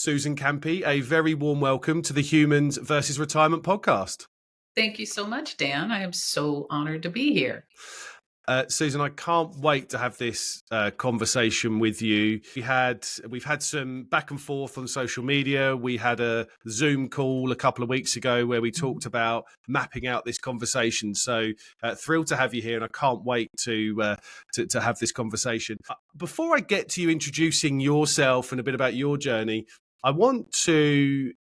Susan Campi, a very warm welcome to the Humans versus Retirement podcast. Thank you so much, Dan. I am so honored to be here. Susan, I can't wait to have this conversation with you. We've had some back and forth on social media. We had a Zoom call a couple of weeks ago where we talked about mapping out this conversation. So thrilled to have you here, and I can't wait to have this conversation. Before I get to you introducing yourself and a bit about your journey, I want to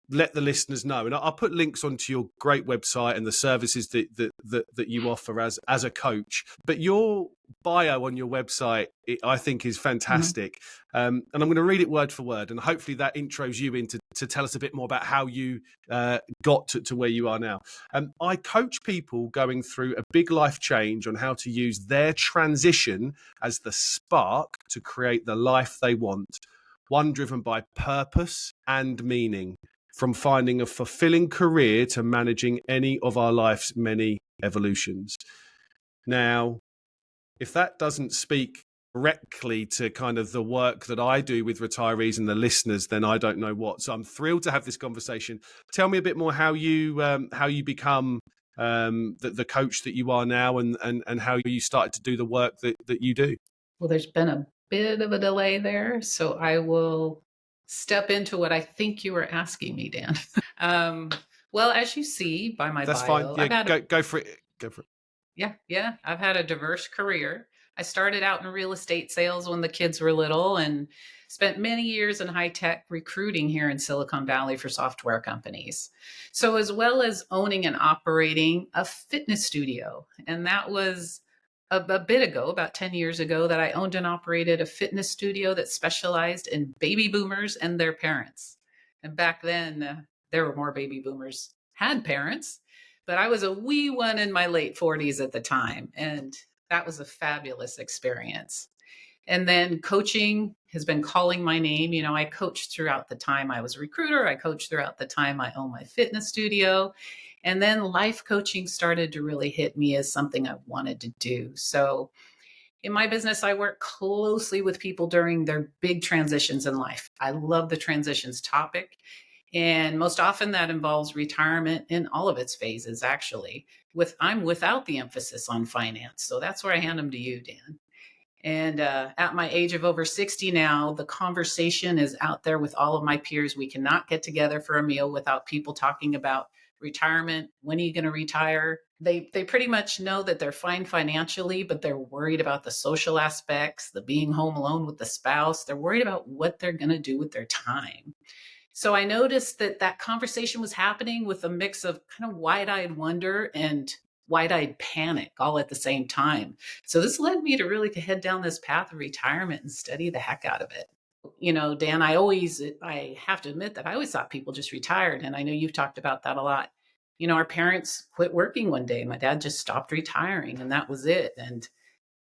let the listeners know, and I'll put links onto your great website and the services that you offer as a coach. But your bio on your website, I think, is fantastic. And I'm going to read it word for word, and hopefully that intros you in to tell us a bit more about how you got to where you are now. I coach people going through a big life change on how to use their transition as the spark to create the life they want, one driven by purpose and meaning. From finding a fulfilling career to managing any of our life's many evolutions. Now, if that doesn't speak directly to kind of the work that I do with retirees and the listeners, then I don't know what. So I'm thrilled to have this conversation. Tell me a bit more how you become the coach that you are now, and how you started to do the work that you do. Well, there's been a bit of a delay there, so I will step into what I think you were asking me, Dan. Well, as you see by my That's bio, fine. Yeah, go for it. Go for it. Yeah. I've had a diverse career. I started out in real estate sales when the kids were little and spent many years in high-tech recruiting here in Silicon Valley for software companies. So as well as owning and operating a fitness studio, and that was a bit ago, about 10 years ago, that I owned and operated a fitness studio that specialized in baby boomers and their parents. And back then, there were more baby boomers had parents, but I was a wee one in my late 40s at the time. And that was a fabulous experience. And then coaching has been calling my name. You know, I coached throughout the time I was a recruiter. I coached throughout the time I owned my fitness studio. And then life coaching started to really hit me as something I wanted to do. So in my business, I work closely with people during their big transitions in life. I love the transitions topic. And most often that involves retirement in all of its phases, actually. I'm without the emphasis on finance. So that's where I hand them to you, Dan. And at my age of over 60 now, the conversation is out there with all of my peers. We cannot get together for a meal without people talking about retirement. When are you going to retire? They pretty much know that they're fine financially, but they're worried about the social aspects, the being home alone with the spouse. They're worried about what they're going to do with their time. So I noticed that conversation was happening with a mix of kind of wide-eyed wonder and wide-eyed panic all at the same time. So this led me to really head down this path of retirement and study the heck out of it. You know, Dan, I have to admit that I always thought people just retired. And I know you've talked about that a lot. You know, our parents quit working one day. My dad just stopped retiring and that was it. And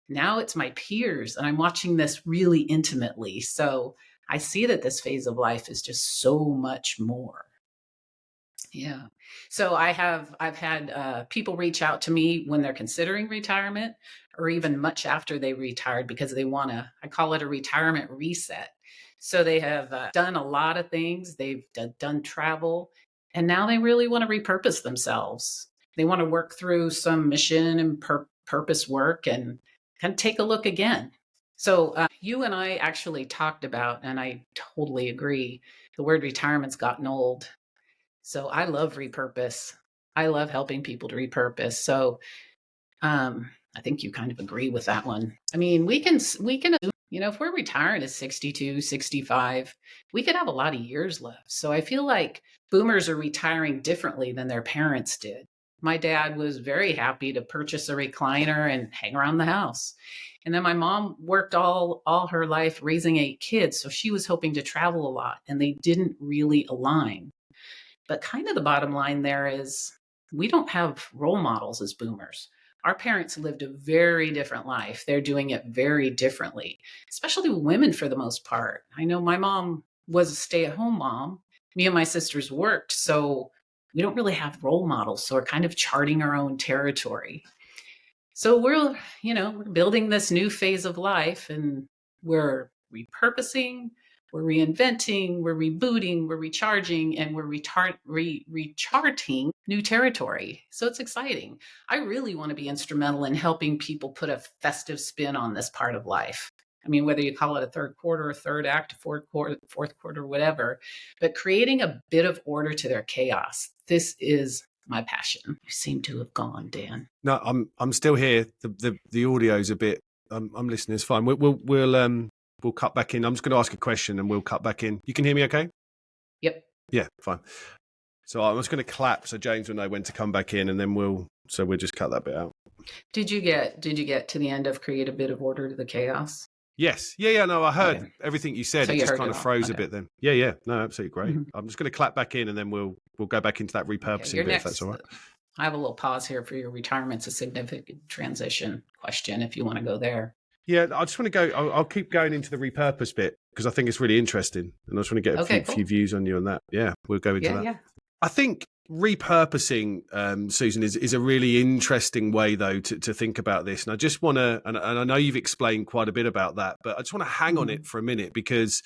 now it's my peers and I'm watching this really intimately. So I see that this phase of life is just so much more. Yeah. So I've had people reach out to me when they're considering retirement or even much after they retired because they want I call it a retirement reset. So they have done a lot of things. They've done travel and now they really want to repurpose themselves. They want to work through some mission and purpose work and kind of take a look again. So you and I actually talked about, and I totally agree, the word retirement's gotten old. So I love repurpose. I love helping people to repurpose. So I think you kind of agree with that one. I mean, we can, you know, if we're retiring at 62, 65, we could have a lot of years left. So I feel like boomers are retiring differently than their parents did. My dad was very happy to purchase a recliner and hang around the house. And then my mom worked all her life raising 8 kids. So she was hoping to travel a lot and they didn't really align. But kind of the bottom line there is we don't have role models as boomers. Our parents lived a very different life. They're doing it very differently, especially women for the most part. I know my mom was a stay-at-home mom. Me and my sisters worked, so we don't really have role models. So we're kind of charting our own territory. So we're building this new phase of life and we're repurposing, We're reinventing, we're rebooting, we're recharging, and we're recharting new territory. So it's exciting. I really want to be instrumental in helping people put a festive spin on this part of life. I mean, whether you call it a third quarter, a third act, fourth quarter, whatever, but creating a bit of order to their chaos. This is my passion. You seem to have gone, Dan. No, I'm still here. The audio's a bit. I'm listening. It's fine. We'll cut back in. I'm just going to ask a question and we'll cut back in. You can hear me okay? Yep. Yeah, fine. So I'm just going to clap so James will know when to come back in, and then we'll just cut that bit out. Did you get to the end of create a bit of order to the chaos? Yes. Yeah. No, I heard everything you said. So it you just heard kind it of all. froze a Okay. bit then. Yeah. No, absolutely great. Mhm. I'm just going to clap back in, and then we'll go back into that repurposing bit, if that's all right. I have a little pause here for your retirement's a significant transition question, if you want to go there. Yeah, I just want to go. I'll keep going into the repurpose bit because I think it's really interesting, and I just want to get a few views on you on that. Yeah, we'll go into that. Yeah. I think repurposing, Susan, is a really interesting way though to think about this, and I just want to, and I know you've explained quite a bit about that, but I just want to hang on it for a minute because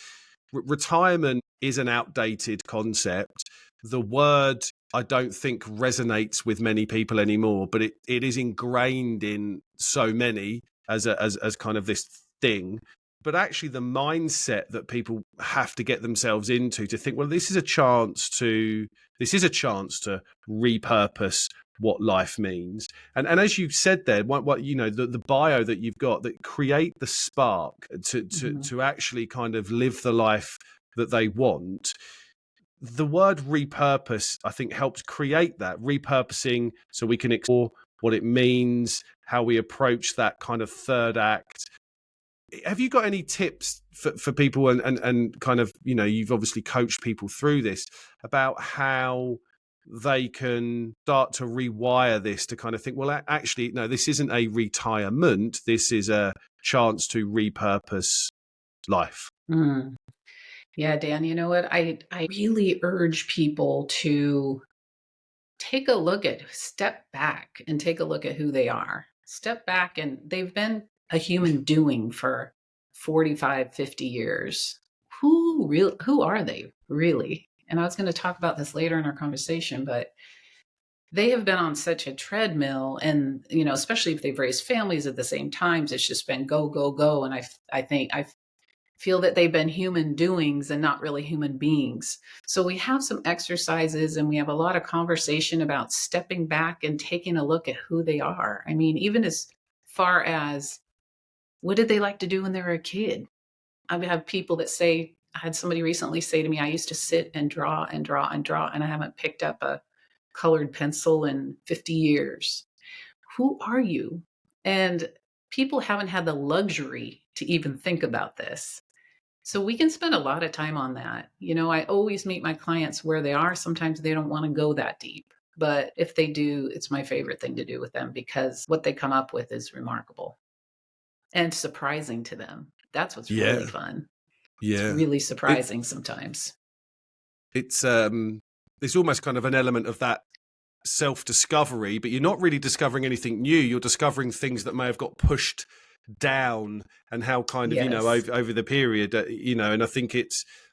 retirement is an outdated concept. The word I don't think resonates with many people anymore, but it is ingrained in so many as kind of this thing. But actually the mindset that people have to get themselves into to think, well, this is a chance to repurpose what life means. And as you said there, what you know, the bio that you've got, that create the spark to actually kind of live the life that they want. The word repurpose, I think, helps create that repurposing so we can explore what it means, how we approach that kind of third act. Have you got any tips for people and kind of, you know, you've obviously coached people through this about how they can start to rewire this to kind of think, well, actually, no, this isn't a retirement. This is a chance to repurpose life. Yeah, Dan, you know what? I really urge people to step back and take a look at who they are. Step back, and they've been a human doing for 45, 50 years. Who are they really? And I was going to talk about this later in our conversation, but they have been on such a treadmill, and, you know, especially if they've raised families at the same times, it's just been go, go, go. And I feel that they've been human doings and not really human beings. So we have some exercises and we have a lot of conversation about stepping back and taking a look at who they are. I mean, even as far as what did they like to do when they were a kid? I have people that say, I had somebody recently say to me, I used to sit and draw and draw and draw, and I haven't picked up a colored pencil in 50 years. Who are you? And people haven't had the luxury to even think about this. So we can spend a lot of time on that. You know, I always meet my clients where they are. Sometimes they don't want to go that deep. But if they do, it's my favorite thing to do with them because what they come up with is remarkable and surprising to them. That's what's really fun. Yeah. It's really surprising sometimes. It's there's almost kind of an element of that self-discovery, but you're not really discovering anything new. You're discovering things that may have got pushed down and how kind of, you know, over the period, you know, and I think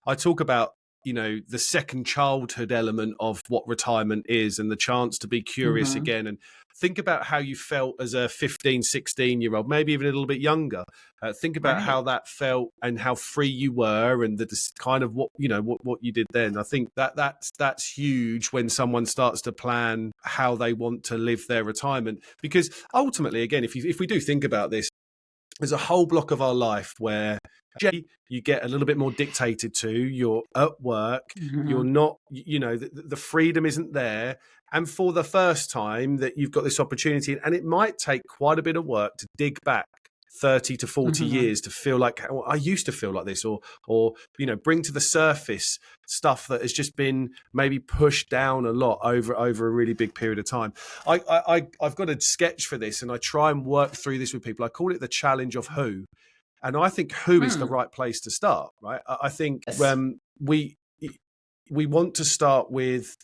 I talk about, you know, the second childhood element of what retirement is and the chance to be curious again and think about how you felt as a 15, 16-year-old, maybe even a little bit younger. Think about how that felt and how free you were and the kind of what, you know, what you did then. I think that's huge when someone starts to plan how they want to live their retirement, because ultimately, again, if we do think about this, there's a whole block of our life where you get a little bit more dictated to. You're at work. You're not, you know, the freedom isn't there. And for the first time that you've got this opportunity, and it might take quite a bit of work to dig back 30 to 40 years to feel like, oh, I used to feel like this, or, you know, bring to the surface stuff that has just been maybe pushed down a lot over a really big period of time. I've got a sketch for this and I try and work through this with people. I call it the challenge of who. And I think who is the right place to start, right? I think we want to start with,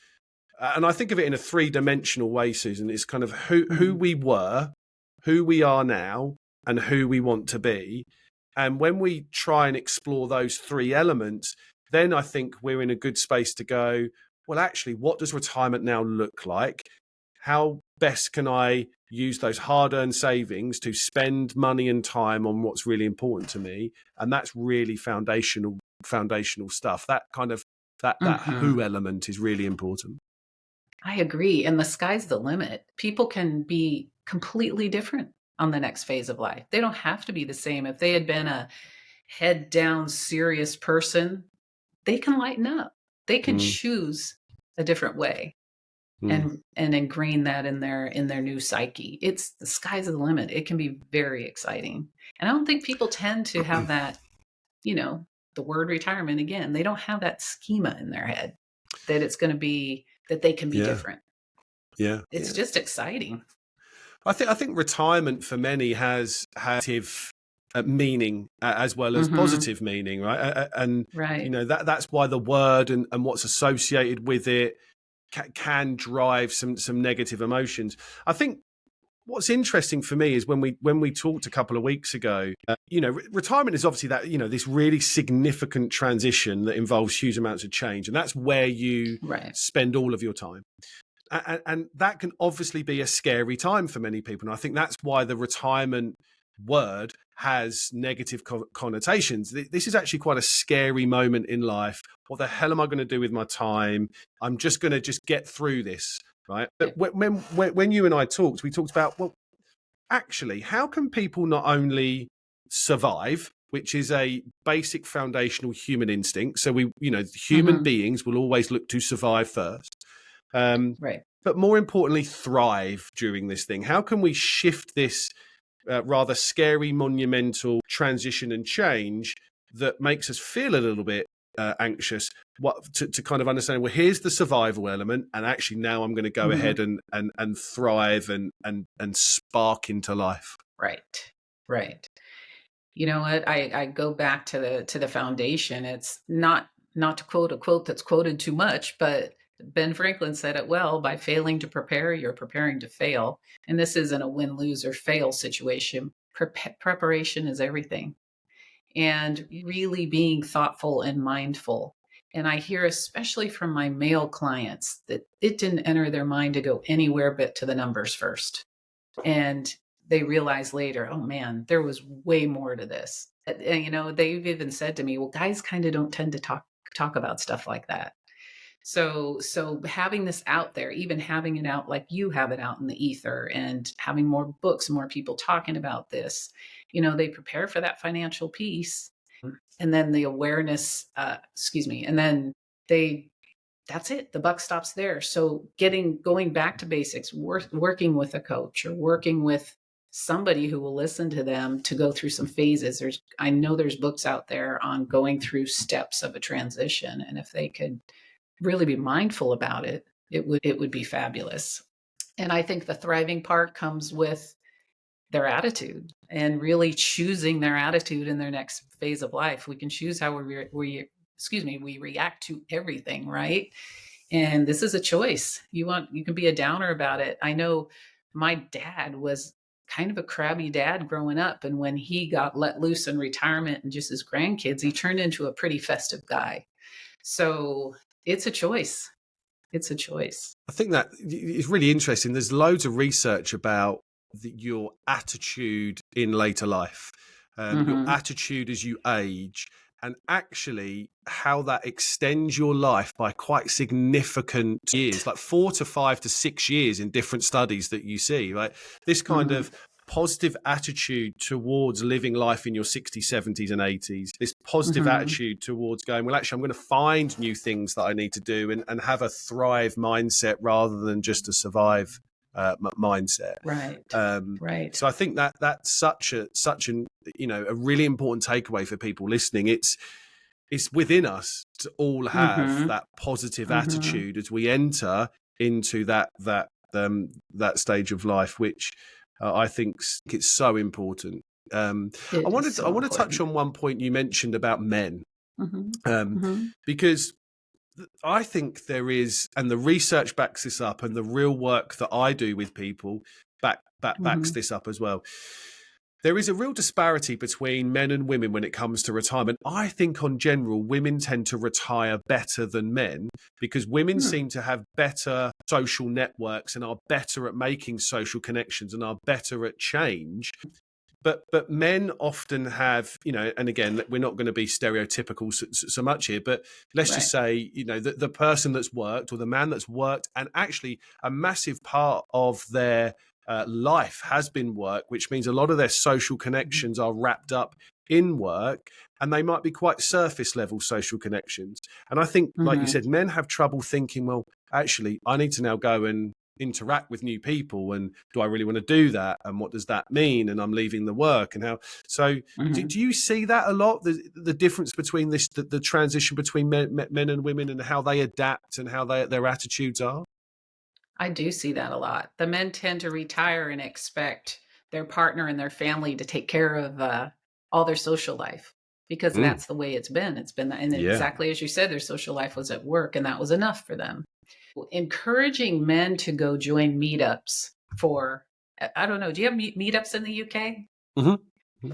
and I think of it in a three-dimensional way, Susan. It's kind of who we were, who we are now, and who we want to be. And when we try and explore those three elements, then I think we're in a good space to go, well, actually, what does retirement now look like? How best can I use those hard-earned savings to spend money and time on what's really important to me? And that's really foundational stuff. That kind of that who element is really important. I agree. And the sky's the limit. People can be completely different on the next phase of life. They don't have to be the same. If they had been a head down, serious person, they can lighten up. They can choose a different way and ingrain that in their new psyche. It's the sky's the limit. It can be very exciting. And I don't think people tend to have that, the word retirement again, they don't have that schema in their head that it's going to be that they can be different. Yeah. It's just exciting. I think retirement for many has negative meaning as well as positive meaning, right? And that's why the word and what's associated with it can drive some negative emotions. I think what's interesting for me is when we talked a couple of weeks ago, retirement is obviously that, this really significant transition that involves huge amounts of change, and that's where you spend all of your time. And that can obviously be a scary time for many people. And I think that's why the retirement word has negative connotations. This is actually quite a scary moment in life. What the hell am I going to do with my time? I'm just going to get through this, right? But when you and I talked, we talked about, well, actually, how can people not only survive, which is a basic foundational human instinct. So human beings will always look to survive first. But more importantly, thrive during this thing. How can we shift this rather scary, monumental transition and change that makes us feel a little bit anxious? To kind of understand, well, here's the survival element, and actually now I'm going to go ahead and thrive and spark into life. Right. You know what? I go back to the foundation. It's not to quote a quote that's quoted too much, but Ben Franklin said it well: by failing to prepare, you're preparing to fail. And this isn't a win, lose, or fail situation. Preparation is everything. And really being thoughtful and mindful. And I hear, especially from my male clients, that it didn't enter their mind to go anywhere but to the numbers first. And they realize later, oh man, there was way more to this. And, they've even said to me, well, guys kind of don't tend to talk about stuff like that. So having this out there, even having it out like you have it out in the ether, and having more books, more people talking about this, they prepare for that financial piece, and then the awareness, and then that's it. The buck stops there. So going back to basics, working with a coach or working with somebody who will listen to them to go through some phases. I know there's books out there on going through steps of a transition. And if they could really be mindful about it, it would be fabulous. And I think the thriving part comes with their attitude, and really choosing their attitude in their next phase of life. We can choose how we react to everything, right? And this is a choice. You can be a downer about it. I know my dad was kind of a crabby dad growing up, and when he got let loose in retirement and just his grandkids, he turned into a pretty festive guy. So it's a choice. It's a choice. I think that is really interesting. There's loads of research about your attitude in later life, your attitude as you age, and actually how that extends your life by quite significant years, like 4 to 5 to 6 years in different studies that you see, right? This kind of positive attitude towards living life in your 60s, 70s and 80s, this positive attitude towards going, well, actually, I'm going to find new things that I need to do and have a thrive mindset rather than just a survive mindset. Right. So I think that's such a really important takeaway for people listening. It's within us to all have that positive attitude as we enter into that stage of life, which I think it's so important. I want to touch on one point you mentioned about men, because I think there is, and the research backs this up, and the real work that I do with people backs this up as well. there is a real disparity between men and women when it comes to retirement. I think, on general, women tend to retire better than men because women seem to have better social networks and are better at making social connections and are better at change. But men often have, and again, we're not going to be stereotypical so much here, but let's just say, the person that's worked or the man that's worked, and actually a massive part of their life has been work, which means a lot of their social connections are wrapped up in work, and they might be quite surface level social connections. And I think, like you said, men have trouble thinking, well, actually, I need to now go and interact with new people, and do I really want to do that, and what does that mean, and I'm leaving the work, and how so do you see that a lot, the difference between this, the transition between men and women, and how they adapt and how their attitudes are? I do see that a lot. The men tend to retire and expect their partner and their family to take care of all their social life because that's the way it's been. It's been, and exactly as you said, their social life was at work, and that was enough for them. Encouraging men to go join meetups for, I don't know, do you have meetups in the UK?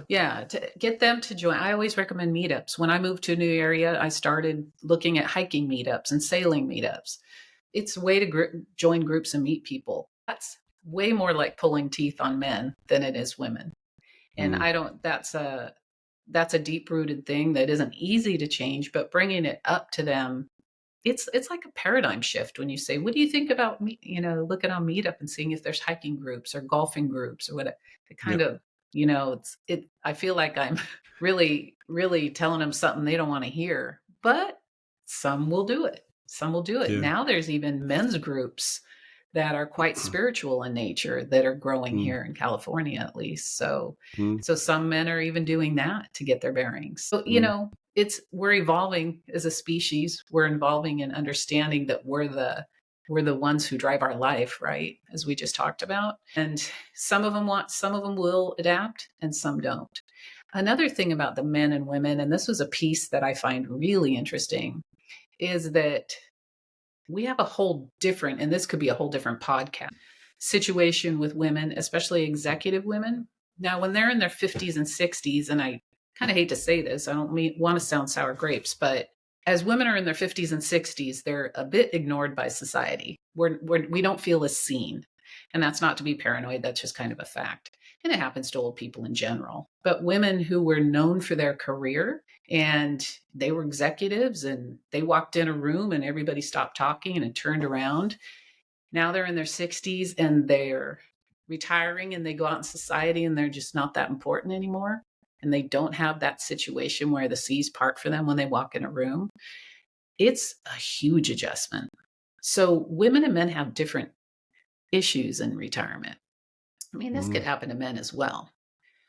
Yeah, to get them to join. I always recommend meetups. When I moved to a new area, I started looking at hiking meetups and sailing meetups. It's a way to join groups and meet people. That's way more like pulling teeth on men than it is women. And that's a deep rooted thing that isn't easy to change, but bringing it up to them, it's like a paradigm shift when you say, what do you think about looking on Meetup and seeing if there's hiking groups or golfing groups or whatever. It kind of, I feel like I'm really, really telling them something they don't want to hear, but some will do it. Some will do it. Now there's even men's groups that are quite spiritual in nature that are growing here in California, at least. So some men are even doing that to get their bearings. So, we're evolving as a species. We're evolving in understanding that we're the ones who drive our life, right? As we just talked about. And some of them will adapt and some don't. Another thing about the men and women, and this was a piece that I find really interesting, is that we have a whole different, and this could be a whole different podcast, situation with women, especially executive women. Now, when they're in their 50s and 60s, and I kind of hate to say this, I don't want to sound sour grapes, but as women are in their 50s and 60s, they're a bit ignored by society. We don't feel as seen. And that's not to be paranoid. That's just kind of a fact. And it happens to old people in general. But women who were known for their career and they were executives and they walked in a room and everybody stopped talking and it turned around. Now they're in their 60s and they're retiring and they go out in society and they're just not that important anymore. And they don't have that situation where the seas part for them when they walk in a room. It's a huge adjustment. So women and men have different issues in retirement. I mean, this could happen to men as well,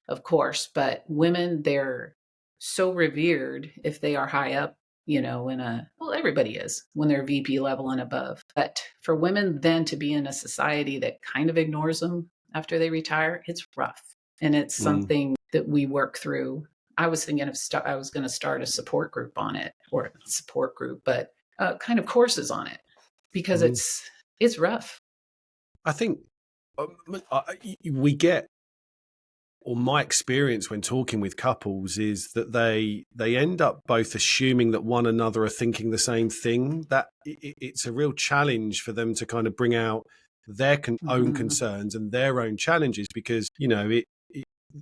of course, but women, they're so revered if they are high up, everybody is when they're VP level and above. But for women then to be in a society that kind of ignores them after they retire, it's rough. And it's something that we work through. I was thinking of I was going to start a support group on it, or support group, but kind of courses on it because it's rough. I think we get, or my experience when talking with couples is that they end up both assuming that one another are thinking the same thing, that it's a real challenge for them to kind of bring out their own concerns and their own challenges, because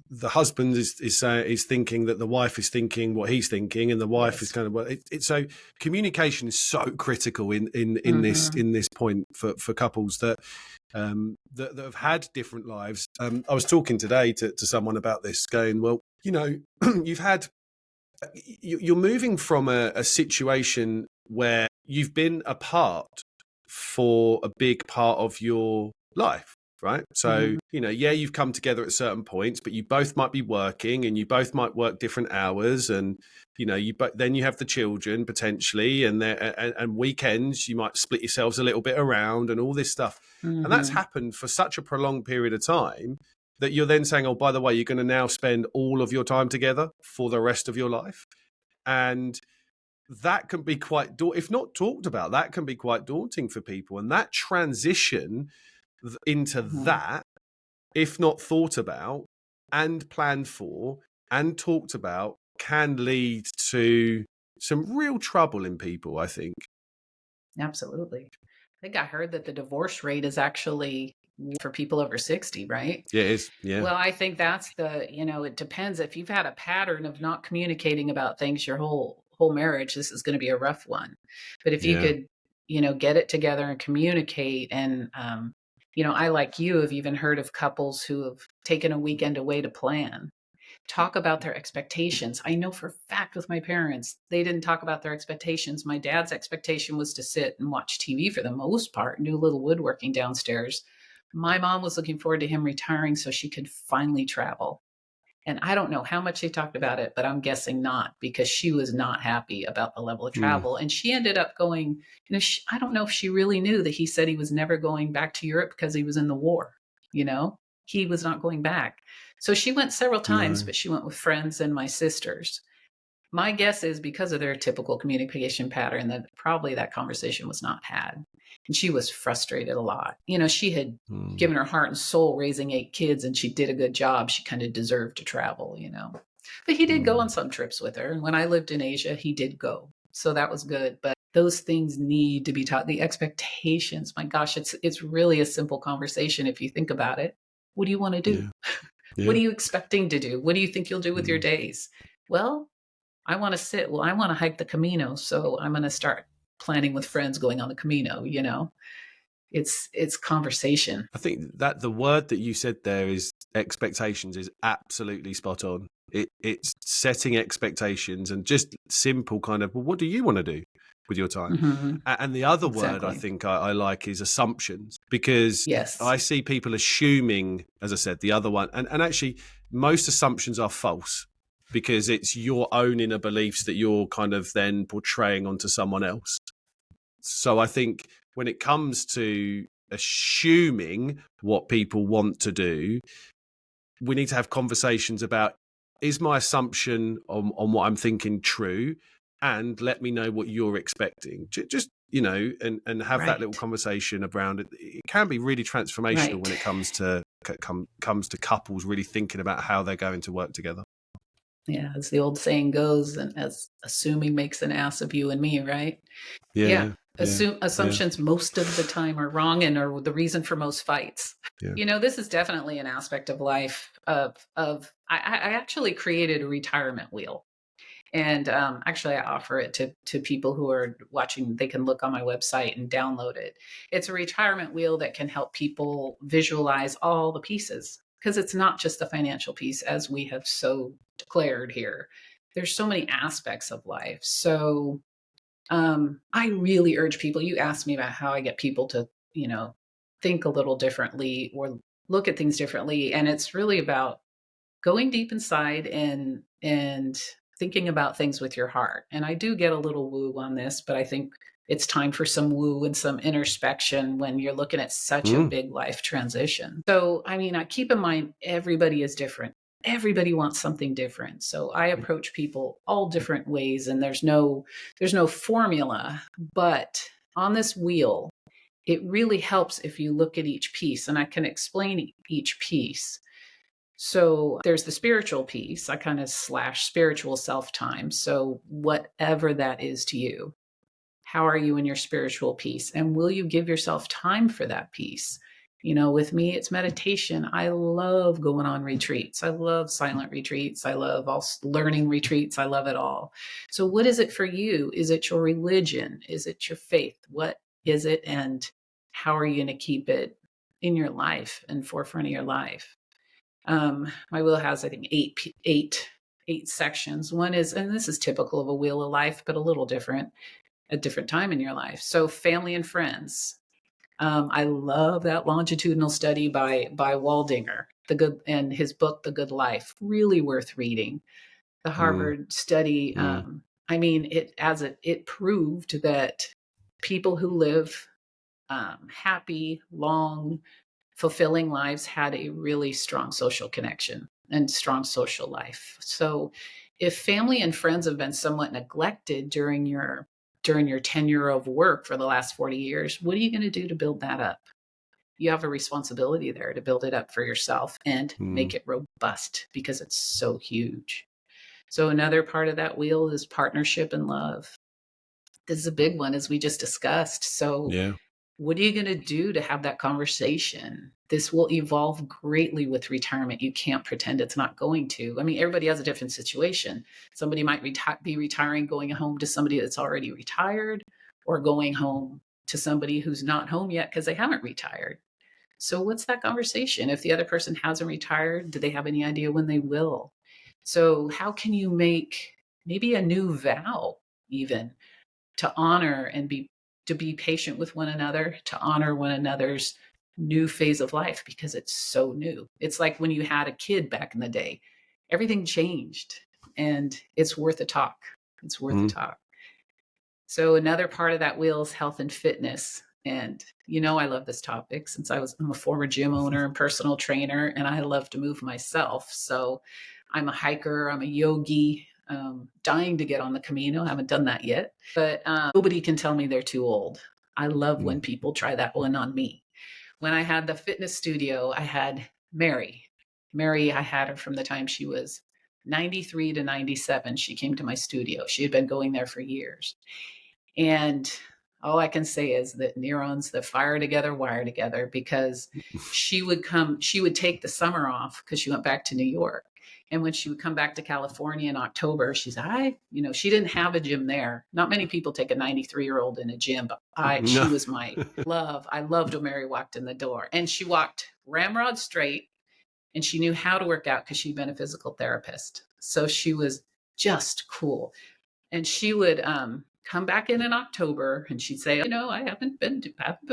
the husband is thinking that the wife is thinking what he's thinking, and the wife is kind of so communication is so critical in this point for couples that have had different lives. I was talking today to someone about this, going, well, you're moving from a situation where you've been apart for a big part of your life. Right. So, you've come together at certain points, but you both might be working and you both might work different hours. And, then you have the children potentially, and weekends, you might split yourselves a little bit around and all this stuff. And that's happened for such a prolonged period of time that you're then saying, oh, by the way, you're going to now spend all of your time together for the rest of your life. And that can be quite, if not talked about, that can be quite daunting for people. And that transition into that, if not thought about, and planned for and talked about can lead to some real trouble in people, I think. Absolutely. I think I heard that the divorce rate is actually for people over 60, right? Yeah, it is. Yeah. Well, I think that's it depends. If you've had a pattern of not communicating about things your whole marriage, this is going to be a rough one. But if you Yeah. could, get it together and communicate and I, like you, have even heard of couples who have taken a weekend away to plan, talk about their expectations. I know for a fact with my parents, they didn't talk about their expectations. My dad's expectation was to sit and watch TV for the most part, do a little woodworking downstairs. My mom was looking forward to him retiring so she could finally travel. And I don't know how much they talked about it, but I'm guessing not, because she was not happy about the level of Mm. travel. And she ended up going, I don't know if she really knew that he said he was never going back to Europe because he was in the war. He was not going back. So she went several times, No. but she went with friends and my sisters. My guess is because of their typical communication pattern that probably that conversation was not had. And she was frustrated a lot. She had Mm. given her heart and soul raising 8 kids and she did a good job. She kind of deserved to travel. But he did go on some trips with her. And when I lived in Asia, he did go. So that was good. But those things need to be taught. The expectations, my gosh, it's really a simple conversation if you think about it. What do you want to do? Yeah. Yeah. What are you expecting to do? What do you think you'll do with your days? Well, I want to sit. Well, I want to hike the Camino. So I'm going to start planning with friends going on the Camino. It's conversation. I think that the word that you said there is expectations is absolutely spot on. It's setting expectations and just simple kind of, well, what do you want to do with your time? Mm-hmm. And the other word I Exactly. think I like is assumptions, because Yes. I see people assuming, as I said, the other one. And actually, most assumptions are false, because it's your own inner beliefs that you're kind of then portraying onto someone else. So I think when it comes to assuming what people want to do, we need to have conversations about, is my assumption on what I'm thinking true? And let me know what you're expecting. Just, and have that little Right. conversation around it. It can be really transformational when Right. it comes to couples really thinking about how they're going to work together. Yeah. As the old saying goes, and as assuming makes an ass of you and me, right? Yeah. Yeah, yeah, yeah, Assumptions most of the time are wrong and are the reason for most fights. yeah. This is definitely an aspect of life I actually created a retirement wheel. And actually, I offer it to people who are watching. They can look on my website and download it. It's a retirement wheel that can help people visualize all the pieces, because it's not just the financial piece, as we have so declared here. There's so many aspects of life. So I really urge people. You asked me about how I get people to, think a little differently or look at things differently, and it's really about going deep inside and thinking about things with your heart. And I do get a little woo on this, but I think it's time for some woo and some introspection when you're looking at such a Mm, big life transition. So, I keep in mind everybody is different. Everybody wants something different. So I approach people all different ways, and there's no formula, but on this wheel, it really helps if you look at each piece, and I can explain each piece. So there's the spiritual piece. I kind of slash spiritual self time. So whatever that is to you, how are you in your spiritual piece? And will you give yourself time for that piece? With me, it's meditation. I love going on retreats. I love silent retreats. I love all learning retreats. I love it all. So what is it for you? Is it your religion? Is it your faith? What is it? And how are you going to keep it in your life and forefront of your life? My wheel has, I think, eight sections. One is, and this is typical of a wheel of life, but a little different, a different time in your life. So family and friends. I love that longitudinal study by Waldinger, the good, and his book, The Good Life, really worth reading. The mm, Harvard study. mm, It proved that people who live happy, long, fulfilling lives had a really strong social connection and strong social life. So if family and friends have been somewhat neglected during your tenure of work for the last 40 years, what are you going to do to build that up? you have a responsibility there to build it up for yourself and make it robust because it's so huge. So another part of that wheel is partnership and love. This is a big one, as we just discussed. So Yeah. what are you going to do to have that conversation? This will evolve greatly with retirement. You can't pretend it's not going to. I mean, everybody has a different situation. Somebody might be retiring, going home to somebody that's already retired, or going home to somebody who's not home yet because they haven't retired. So what's that conversation? If the other person hasn't retired, do they have any idea when they will? So how can you make maybe a new vow even to honor and to be patient with one another, to honor one another's new phase of life because it's so new. It's like when you had a kid back in the day, everything changed, and it's worth a talk. It's worth a talk. So another part of that wheel is health and fitness. And I love this topic since I'm a former gym owner and personal trainer, and I love to move myself. So I'm a hiker, I'm a yogi, dying to get on the Camino. I haven't done that yet, but nobody can tell me they're too old. I love when people try that one on me. When I had the fitness studio, I had Mary. Mary, I had her from the time she was 93 to 97. She came to my studio. She had been going there for years. And all I can say is that neurons that fire together, wire together, because she would take the summer off because she went back to New York. And when she would come back to California in October, she said, she didn't have a gym there. Not many people take a 93-year-old in a gym, but she was my love. I loved when Mary walked in the door, and she walked ramrod straight, and she knew how to work out because she'd been a physical therapist. So she was just cool. And she would come back in October, and she'd say, I haven't been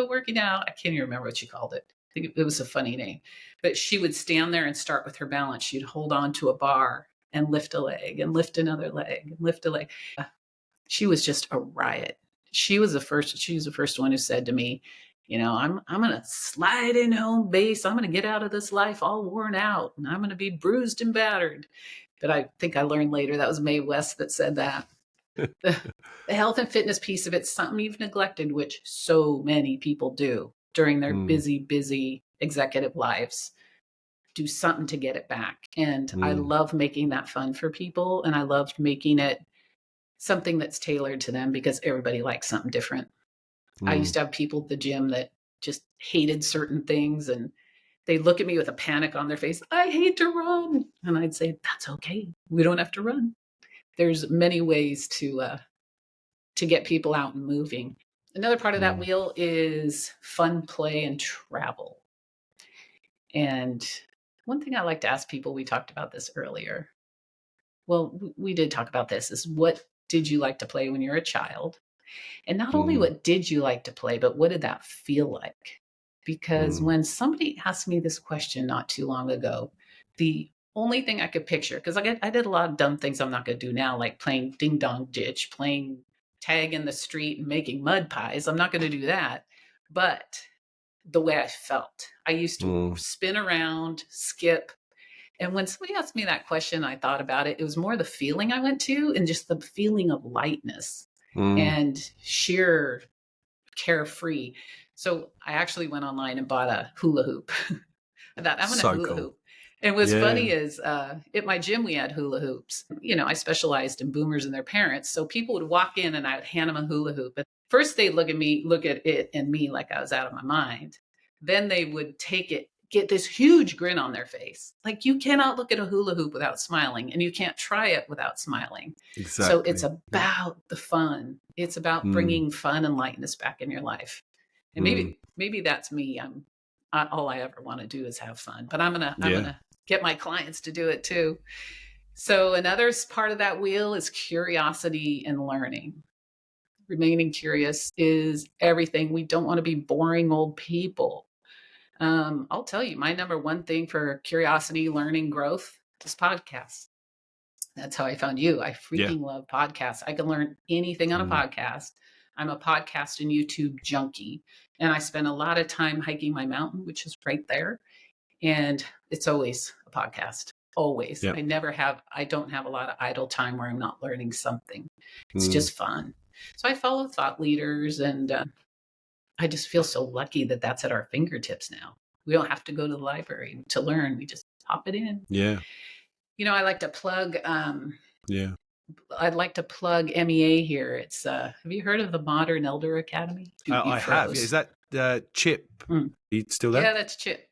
working out. I can't even remember what she called it. I think it was a funny name. But she would stand there and start with her balance. She'd hold on to a bar and lift a leg and lift another leg and lift a leg. She was just a riot. She was the first one who said to me, I'm going to slide in home base. I'm going to get out of this life all worn out, and I'm going to be bruised and battered. But I think I learned later that was Mae West that said that. The health and fitness piece of it's something you've neglected, which so many people do during their busy executive lives. Do something to get it back. And I love making that fun for people. And I loved making it something that's tailored to them because everybody likes something different. I used to have people at the gym that just hated certain things, and they look at me with a panic on their face. I hate to run. And I'd say, that's okay. We don't have to run. There's many ways to get people out and moving. Another part of that wheel is fun, play, and travel. And one thing I like to ask people, we talked about this earlier. Well, we did talk about this, is what did you like to play when you were a child? And not only what did you like to play, but what did that feel like? Because when somebody asked me this question not too long ago, the only thing I could picture, because I did a lot of dumb things I'm not going to do now, like playing ding dong ditch, playing tag in the street, and making mud pies. I'm not going to do that. But the way I felt, I used to spin around, skip. And when somebody asked me that question, I thought about it. It was more the feeling I went to, and just the feeling of lightness and sheer carefree. So I actually went online and bought a hula hoop. I thought, I'm going to hula hoop. And what's funny is at my gym, we had hula hoops. I specialized in boomers and their parents. So people would walk in and I would hand them a hula hoop. At first, they'd look at it and me like I was out of my mind. Then they would take it, get this huge grin on their face. Like, you cannot look at a hula hoop without smiling, and you can't try it without smiling. Exactly. So it's about the fun. It's about bringing fun and lightness back in your life. And maybe that's me. All I ever want to do is have fun, but I'm gonna get my clients to do it too. So another part of that wheel is curiosity and learning. Remaining curious is everything. We don't want to be boring old people. I'll tell you, my number one thing for curiosity, learning, growth is podcasts. That's how I found you. I freaking love podcasts. I can learn anything on a podcast. I'm a podcast and YouTube junkie, and I spend a lot of time hiking my mountain, which is right there. And it's always a podcast. Always. Yep. I don't have a lot of idle time where I'm not learning something. It's just fun. So I follow thought leaders, and I just feel so lucky that that's at our fingertips now. We don't have to go to the library to learn. We just pop it in. Yeah. I like to plug Yeah. I'd like to plug MEA here. It's have you heard of the Modern Elder Academy? I have. Is that Chip? You still there? Yeah, that's Chip.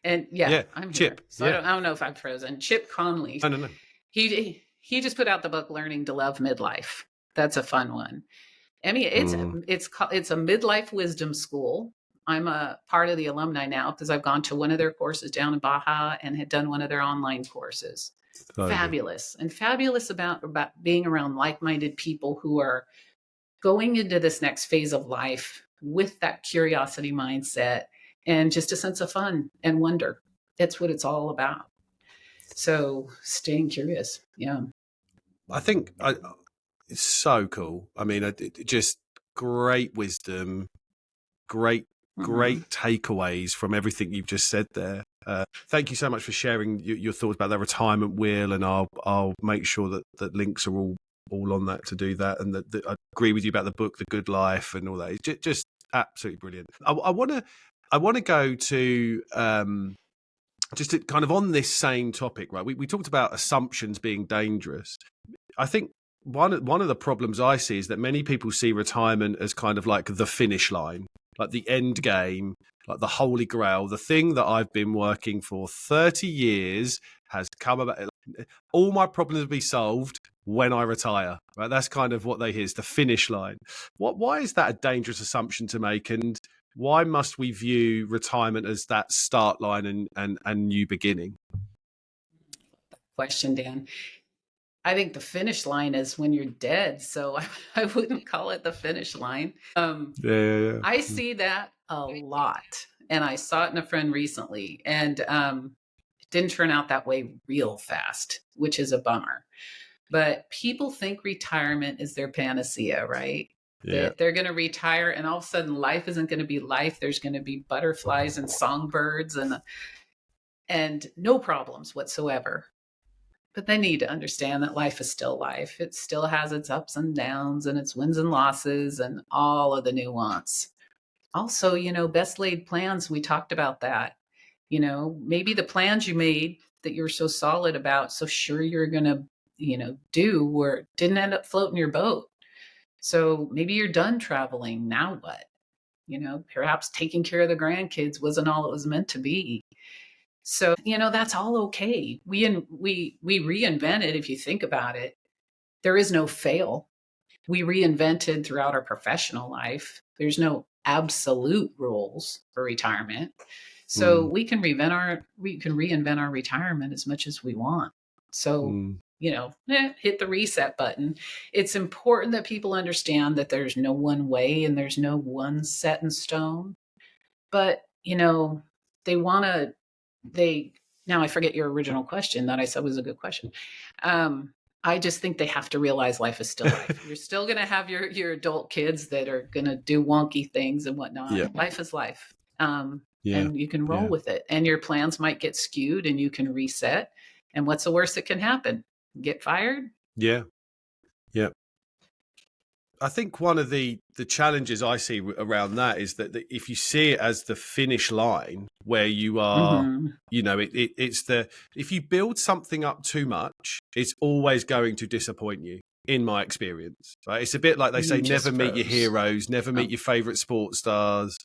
And yeah, I'm here. Chip. So I don't know if I'm frozen. Chip Conley. No. He just put out the book Learning to Love Midlife. That's a fun one. MEA, it's a midlife wisdom school. I'm a part of the alumni now because I've gone to one of their courses down in Baja and had done one of their online courses. Fabulous. And fabulous about being around like-minded people who are going into this next phase of life with that curiosity mindset and just a sense of fun and wonder. That's what it's all about. So staying curious. Yeah. I think it's so cool. I mean, just great wisdom, great takeaways from everything you've just said there. Thank you so much for sharing your thoughts about that retirement wheel, and I'll make sure that links are all on that to do that, and that I agree with you about the book, The Good Life, and all that. It's just absolutely brilliant. I want to go to just to kind of on this same topic, right? We talked about assumptions being dangerous. I think one of the problems I see is that many people see retirement as kind of like the finish line, like the end game, like the holy grail, the thing that I've been working for 30 years has come about. All my problems will be solved when I retire, right? That's kind of what they hear is the finish line. Why is that a dangerous assumption to make? And why must we view retirement as that start line and new beginning? Question, Dan. I think the finish line is when you're dead. So I wouldn't call it the finish line. I see that a lot. And I saw it in a friend recently. And it didn't turn out that way real fast, which is a bummer. But people think retirement is their panacea, right? Yeah. They're going to retire and all of a sudden life isn't going to be life. There's going to be butterflies and songbirds and no problems whatsoever. But they need to understand that life is still life. It still has its ups and downs and its wins and losses and all of the nuance. Also, best laid plans, we talked about that. Maybe the plans you made that you're so solid about, so sure you're going to, do didn't end up floating your boat. So maybe you're done traveling. Now what? Perhaps taking care of the grandkids wasn't all it was meant to be. So, that's all okay. We reinvented, if you think about it. There is no fail. We reinvented throughout our professional life. There's no absolute rules for retirement. So we can reinvent our retirement as much as we want. So, hit the reset button. It's important that people understand that there's no one way and there's no one set in stone. But, now I forget your original question that I said was a good question. I just think they have to realize life is still life. You're still going to have your adult kids that are going to do wonky things and whatnot. Yeah. Life is life. And you can roll with it. And your plans might get skewed and you can reset. And what's the worst that can happen? Get fired? Yeah. I think one of the challenges I see around that is that if you see it as the finish line where you are, it's if you build something up too much, it's always going to disappoint you, in my experience. Right? It's a bit like they say, never meet your heroes, never meet your favorite sports stars.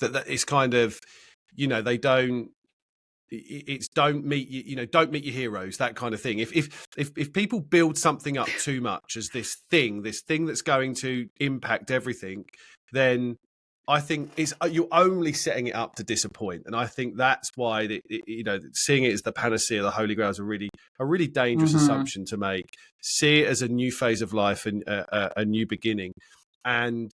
That it's kind of, they don't. It's don't meet your heroes, that kind of thing. If people build something up too much as this thing that's going to impact everything, then I think you're only setting it up to disappoint. And I think that's why seeing it as the panacea, the holy grail, is a really dangerous assumption to make. See it as a new phase of life and a new beginning, and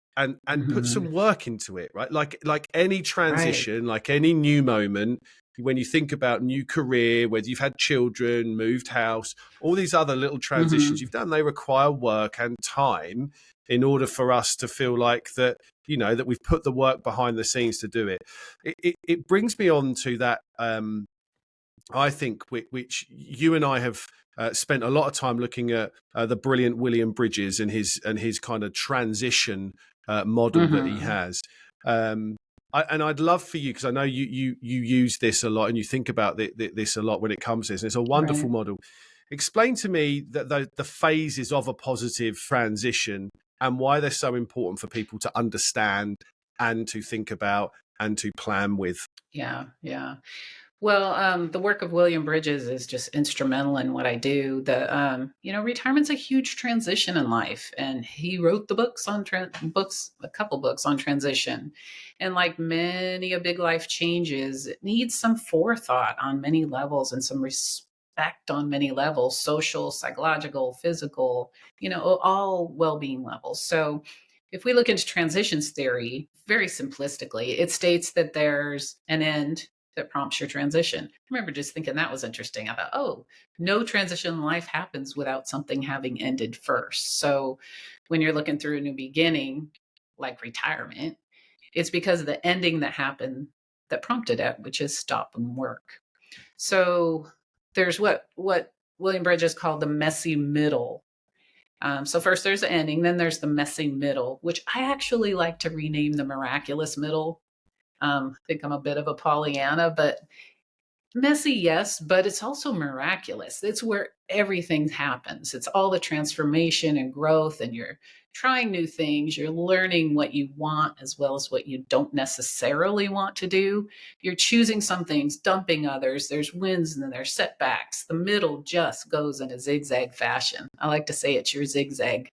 put some work into it, right? Like any transition, like any new moment. When you think about new career, whether you've had children, moved house, all these other little transitions you've done, they require work and time in order for us to feel like that, that we've put the work behind the scenes to do it. It brings me on to that, I think, which you and I have spent a lot of time looking at the brilliant William Bridges and his kind of transition model that he has. And I'd love for you, because I know you use this a lot and you think about this a lot when it comes to this. And it's a wonderful Right. model. Explain to me that the phases of a positive transition and why they're so important for people to understand and to think about and to plan with. Yeah. Yeah. Well, the work of William Bridges is just instrumental in what I do. Retirement's a huge transition in life, and he wrote the books on a couple books on transition. And like many a big life changes, it needs some forethought on many levels and some respect on many levels: social, psychological, physical, all well-being levels. So, if we look into transitions theory, very simplistically, it states that there's an end that prompts your transition. I remember just thinking that was interesting. I thought, oh, no transition in life happens without something having ended first. So when you're looking through a new beginning, like retirement, it's because of the ending that happened that prompted it, which is stop and work. So there's what William Bridges called the messy middle. So first there's the ending, then there's the messy middle, which I actually like to rename the miraculous middle. I think I'm a bit of a Pollyanna, but messy, yes, but it's also miraculous. It's where everything happens. It's all the transformation and growth, and you're trying new things. You're learning what you want as well as what you don't necessarily want to do. You're choosing some things, dumping others. There's wins and then there's setbacks. The middle just goes in a zigzag fashion. I like to say it's your zigzag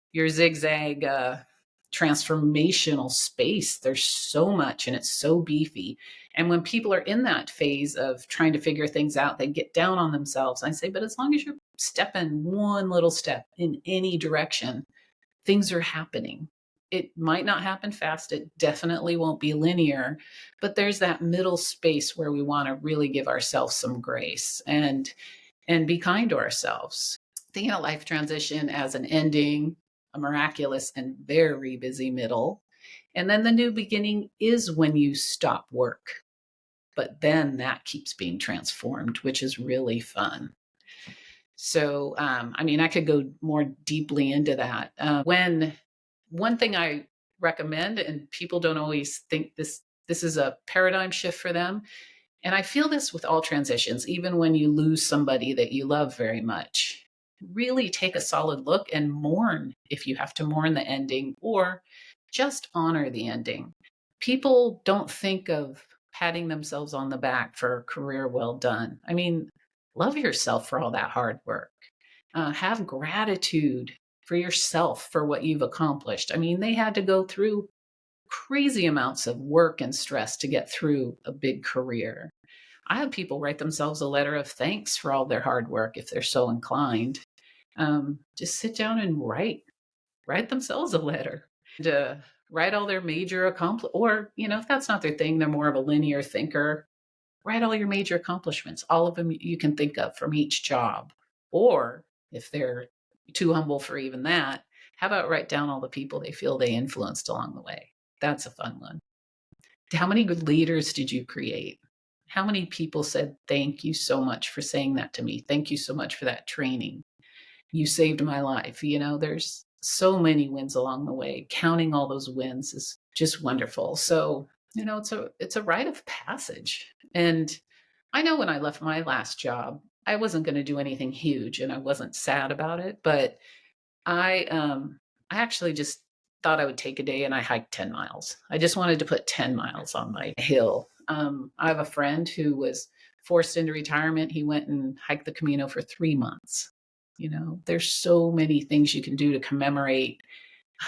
transformational space. There's so much and it's so beefy. And when people are in that phase of trying to figure things out, they get down on themselves. I say, but as long as you're stepping one little step in any direction, things are happening. It might not happen fast. It definitely won't be linear, but there's that middle space where we want to really give ourselves some grace and be kind to ourselves. Thinking of life transition as an ending, a miraculous and very busy middle. And then the new beginning is when you stop work. But then that keeps being transformed, which is really fun. So, I could go more deeply into that. When one thing I recommend, and people don't always think this is a paradigm shift for them, and I feel this with all transitions, even when you lose somebody that you love very much. Really take a solid look and mourn if you have to mourn the ending, or just honor the ending. People don't think of patting themselves on the back for a career well done. Love yourself for all that hard work. Have gratitude for yourself for what you've accomplished. They had to go through crazy amounts of work and stress to get through a big career. I have people write themselves a letter of thanks for all their hard work if they're so inclined. Just sit down and write themselves a letter. And write all their major accomplishments, or, if that's not their thing, they're more of a linear thinker, write all your major accomplishments, all of them you can think of from each job. Or if they're too humble for even that, how about write down all the people they feel they influenced along the way? That's a fun one. How many good leaders did you create? How many people said, thank you so much for saying that to me? Thank you so much for that training. You saved my life. There's so many wins along the way. Counting all those wins is just wonderful. So, it's a rite of passage. And I know when I left my last job, I wasn't going to do anything huge and I wasn't sad about it, but I actually just thought I would take a day and I hiked 10 miles. I just wanted to put 10 miles on my hill. I have a friend who was forced into retirement. He went and hiked the Camino for 3 months. There's so many things you can do to commemorate.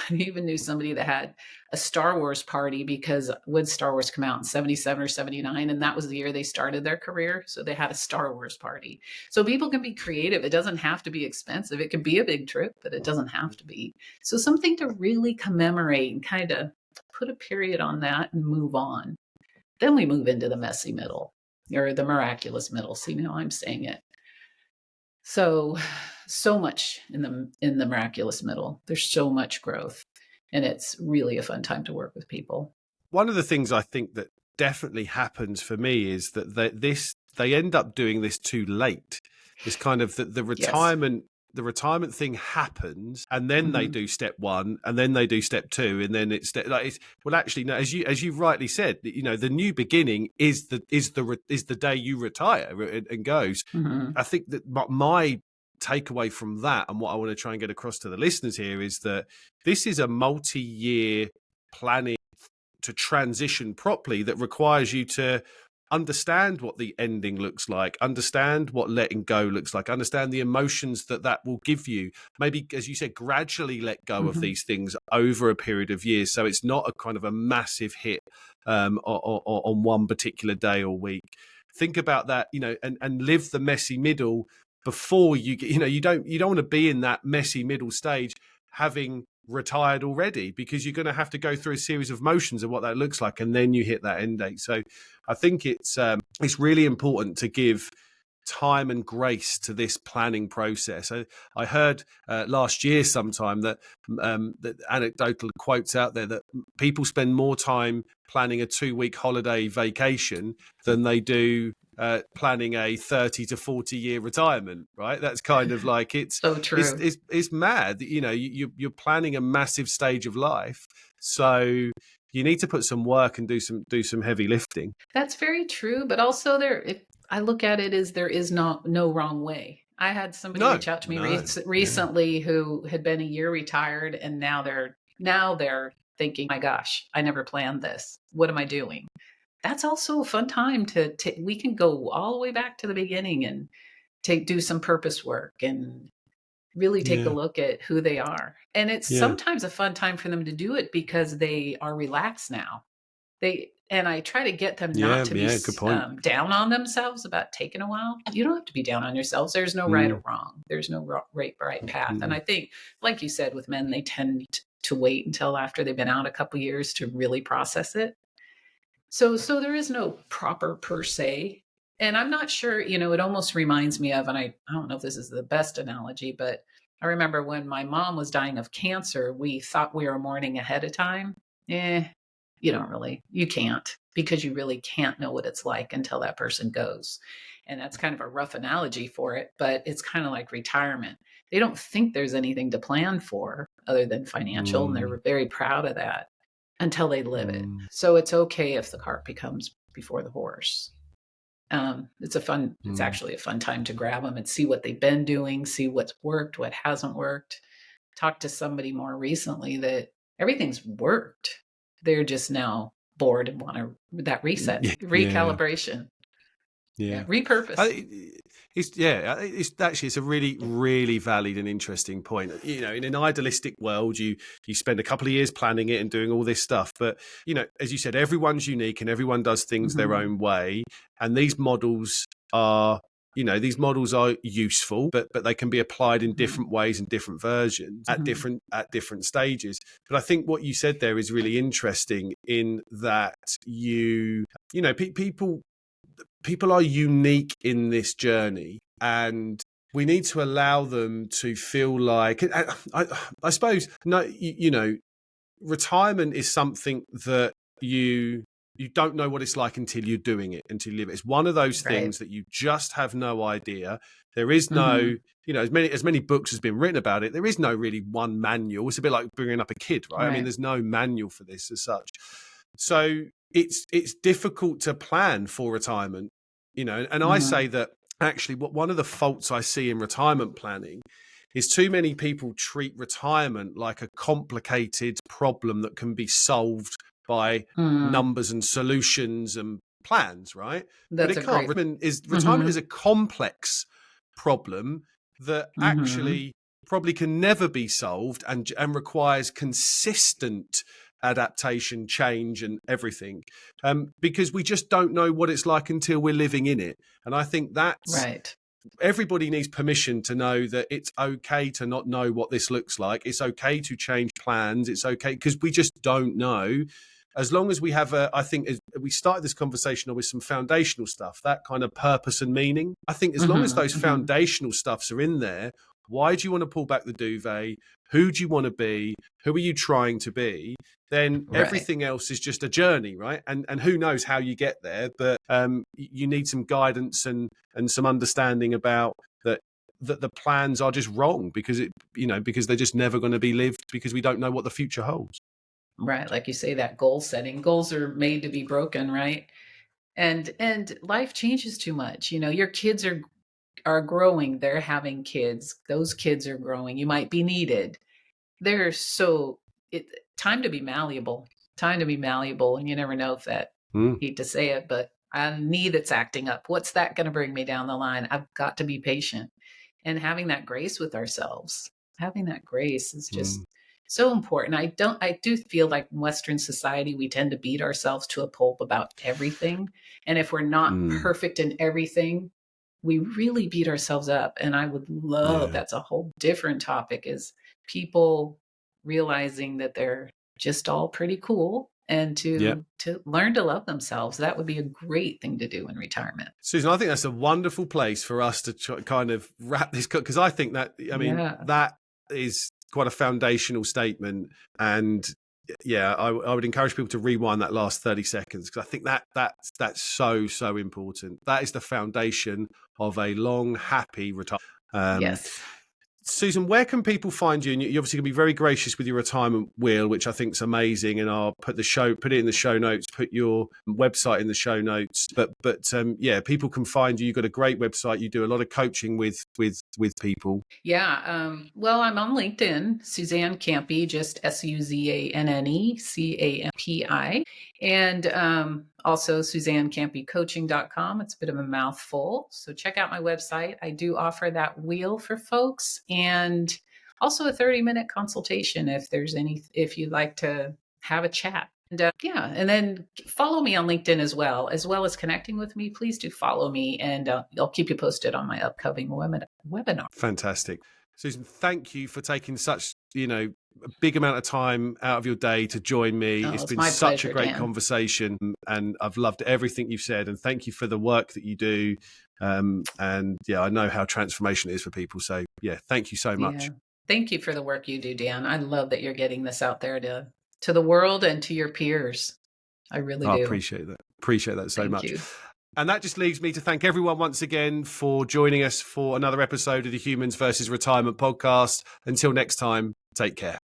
I even knew somebody that had a Star Wars party, because when Star Wars come out in 77 or 79, and that was the year they started their career. So they had a Star Wars party. So people can be creative. It doesn't have to be expensive. It can be a big trip, but it doesn't have to be. So something to really commemorate and kind of put a period on that and move on. Then we move into the messy middle, or the miraculous middle. See, now I'm saying it. So much in the miraculous middle. There's so much growth, and it's really a fun time to work with people. One of the things I think that definitely happens for me is that they end up doing this too late. It's kind of the retirement the retirement thing happens, and then they do step one, and then they do step two, and then well, actually, no, as you rightly said, the new beginning is the day you retire and goes. I think that my takeaway from that, and what I want to try and get across to the listeners here, is that this is a multi-year planning to transition properly that requires you to understand what the ending looks like, understand what letting go looks like, understand the emotions that will give you. Maybe, as you said, gradually let go of these things over a period of years, so it's not a kind of a massive hit on one particular day or week. Think about that, and live the messy middle before you get, you don't want to be in that messy middle stage having retired already, because you're going to have to go through a series of motions of what that looks like, and then you hit that end date. So I think it's really important to give time and grace to this planning process. I heard last year sometime that anecdotal quotes out there that people spend more time planning a 2-week holiday vacation than they do planning a 30 to 40 year retirement, right? That's kind of like, it's so true. It's mad. You're planning a massive stage of life, so you need to put some work and do some heavy lifting. That's very true, but also if I look at it as there is no wrong way. I had somebody reach out to me recently who had been a year retired, and now they're thinking, my gosh, I never planned this. What am I doing? That's also a fun time we can go all the way back to the beginning and do some purpose work and really take a look at who they are. And it's sometimes a fun time for them to do it because they are relaxed now. And I try to get them not to be down on themselves about taking a while. You don't have to be down on yourselves. There's no right or wrong. There's no right path. And I think, like you said, with men, they tend to wait until after they've been out a couple years to really process it. So there is no proper per se. And I'm not sure, it almost reminds me of, and I don't know if this is the best analogy, but I remember when my mom was dying of cancer, we thought we were mourning ahead of time. You can't, because you really can't know what it's like until that person goes. And that's kind of a rough analogy for it, but it's kind of like retirement. They don't think there's anything to plan for other than financial, and they're very proud of that until they live it. So it's okay if the cart becomes before the horse. It's actually a fun time to grab them and see what they've been doing, see what's worked, what hasn't worked. Talked to somebody more recently that everything's worked. They're just now bored and want that reset, recalibration. Repurpose. It's a really, really valid and interesting point. In an idealistic world, you spend a couple of years planning it and doing all this stuff, but as you said, everyone's unique and everyone does things their own way, and these models are useful, but they can be applied in different ways and different versions at different stages. But I think what you said there is really interesting, in that people are unique in this journey, and we need to allow them to feel like, I suppose, retirement is something that you don't know what it's like until you're doing it, until you live it. It's one of those things that you just have no idea. There is no, as many books has been written about it, there is no really one manual. It's a bit like bringing up a kid, right? I mean, there's no manual for this as such. So it's difficult to plan for retirement, and I say that actually one of the faults I see in retirement planning is too many people treat retirement like a complicated problem that can be solved by numbers and solutions and plans, right? But it can't. Retirement is a complex problem that actually probably can never be solved, and requires consistent adaptation, change, and everything, because we just don't know what it's like until we're living in it. And I think that's right. Everybody needs permission to know that it's okay to not know what this looks like. It's okay to change plans. It's okay, because we just don't know. As long as we have I think we started this conversation with some foundational stuff, that kind of purpose and meaning. I think as long as those foundational stuffs are in there, why do you want to pull back the duvet? Who do you want to be? Who are you trying to be? Then everything else is just a journey, right? And who knows how you get there, but you need some guidance and some understanding about that. that the plans are just wrong because because they're just never going to be lived because we don't know what the future holds. Right. Like you say, that goal setting. Goals are made to be broken, right? And life changes too much. Your kids are growing, they're having kids. Those kids are growing. You might be needed. They're so it time to be malleable. Time to be malleable. And you never know if that hate to say it, but a knee that's acting up. What's that going to bring me down the line? I've got to be patient. And having that grace with ourselves. Having that grace is just so important. I do feel like in Western society, we tend to beat ourselves to a pulp about everything. And if we're not perfect in everything, we really beat ourselves up. And I would love, that's a whole different topic, is people realizing that they're just all pretty cool and to learn to love themselves. That would be a great thing to do in retirement. Susan, I think that's a wonderful place for us to kind of wrap this, because I think that, that is quite a foundational statement. And I would encourage people to rewind that last 30 seconds, because I think that's so important. That is the foundation of a long, happy retirement. Yes. Susan, where can people find you? And you're obviously going to be very gracious with your retirement wheel, which I think is amazing. And I'll put it in the show notes, put your website in the show notes. But people can find you. You've got a great website. You do a lot of coaching with people. Yeah. Well, I'm on LinkedIn, Suzanne Campi, just SUZANNE CAMPI. And also SuzanneCampiCoaching.com. It's a bit of a mouthful. So check out my website. I do offer that wheel for folks, and also a 30-minute consultation if you'd like to have a chat. And then follow me on LinkedIn as well as connecting with me. Please do follow me, and I'll keep you posted on my upcoming webinar. Fantastic. Susan, thank you for taking such, a big amount of time out of your day to join me. It's been such a great conversation, and I've loved everything you've said, and thank you for the work that you do. I know how transformational it is for people. So thank you so much. Yeah. Thank you for the work you do, Dan. I love that you're getting this out there to the world and to your peers. I really do. I appreciate that so much. Thank you. And that just leaves me to thank everyone once again for joining us for another episode of the Humans versus Retirement podcast. Until next time, take care.